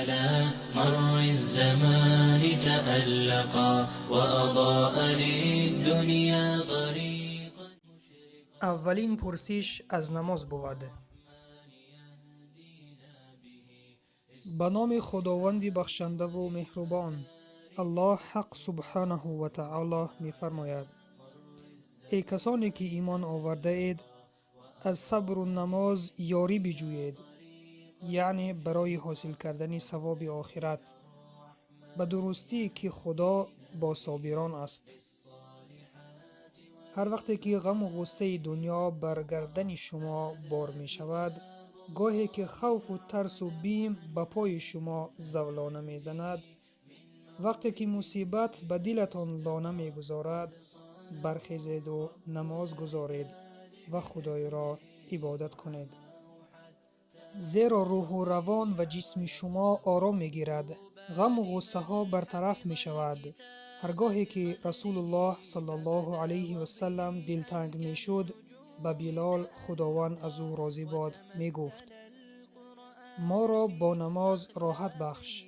على مر الزمان تألقا وأضاء للدنيا طريقا. اولین پرسش از نماز بود. به نام خداوند بخشنده و مهربان. الله حق سبحانه و تعالی می فرماید: ای کسانی که ایمان آورده اید، از صبر و نماز یاری بجویید، یعنی برای حاصل کردن ثواب آخرت، به درستی که خدا با صابران است. هر وقتی که غم و غصه دنیا بر گردن شما بار می شود، گاهی که خوف و ترس و بیم به پای شما زولانه می زند، وقتی که مصیبت به دلتان لانه می گذارد، برخیزید و نماز گذارید و خدای را عبادت کنید. زیرا روح و روان و جسم شما آرام می گیرد، غم و غصه ها برطرف می شود. هرگاهی که رسول الله صلی الله علیه و سلم دلتنگ می شد، به بلال خداوند از او راضی باد می گفت: ما را با نماز راحت بخش.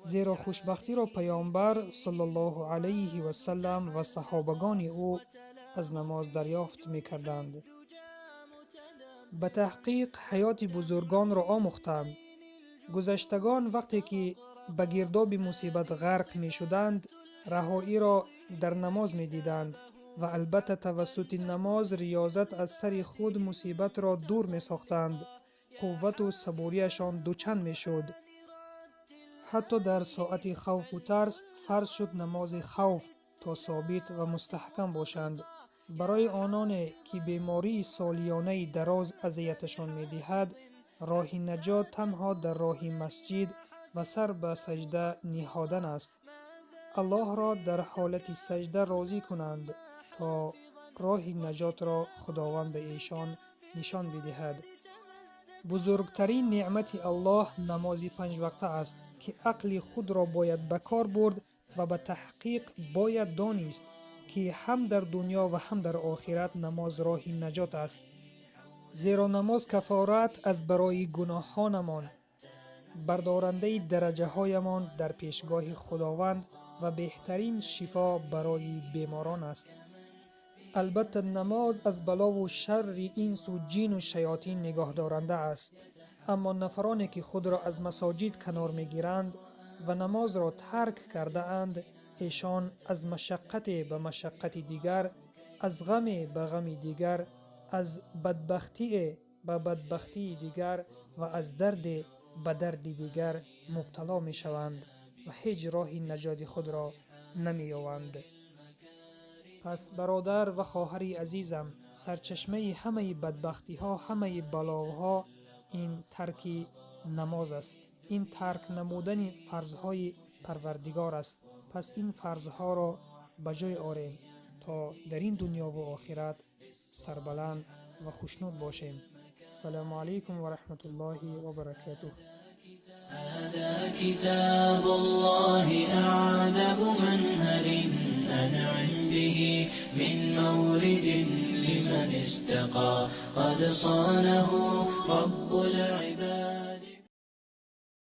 زیرا خوشبختی را پیامبر صلی الله علیه و سلم و صحابگان او از نماز دریافت می کردند. به تحقیق حیات بزرگان را آموختم. گذشتگان وقتی که به گرداب مصیبت غرق می شدند، رهایی را در نماز می دیدند و البته توسط نماز ریاضت از سر خود مصیبت را دور می ساختند. قوت و صبوریشان دوچند می شد. حتی در ساعت خوف و ترس فرض شد نماز خوف تا ثابت و مستحکم باشند. برای آنان که بیماری سالیانه دراز اذیتشان می دهد، راه نجات تنها در راه مسجد و سر به سجده نهادن است. الله را در حالت سجده راضی کنند تا راه نجات را خداوند به ایشان نشان بدهد. بزرگترین نعمت الله نماز 5 وقته است که عقل خود را باید به کار برد و به تحقیق باید دانست که هم در دنیا و هم در آخرت نماز راه نجات است. زیرا نماز کفارت از برای گناهانمان، بردارنده درجه هایمان در پیشگاه خداوند و بهترین شفا برای بیماران است. البته نماز از بلا و شر انس و جن و شیاطین نگاه دارنده است. اما نفرانی که خود را از مساجد کنار می گیرند و نماز را ترک کرده اند، ایشان از مشقت به مشقت دیگر، از غم به غم دیگر، از بدبختی به بدبختی دیگر و از درد به درد دیگر مبتلا می شوند و هیچ راه نجات خود را نمی یابند. پس برادر و خواهر عزیزم، سرچشمه همه بدبختی ها، همه بلاها این ترک نماز است. این ترک نمودن فرضهای پروردگار است. پس این فرضها را به جای آریم تا در این دنیا و آخرت سربلند و خوشنود باشیم. السلام علیکم و رحمت الله و برکاته. هذا كتاب الله أعذب منهل أنعم به من مورد لمن استقى قد صانه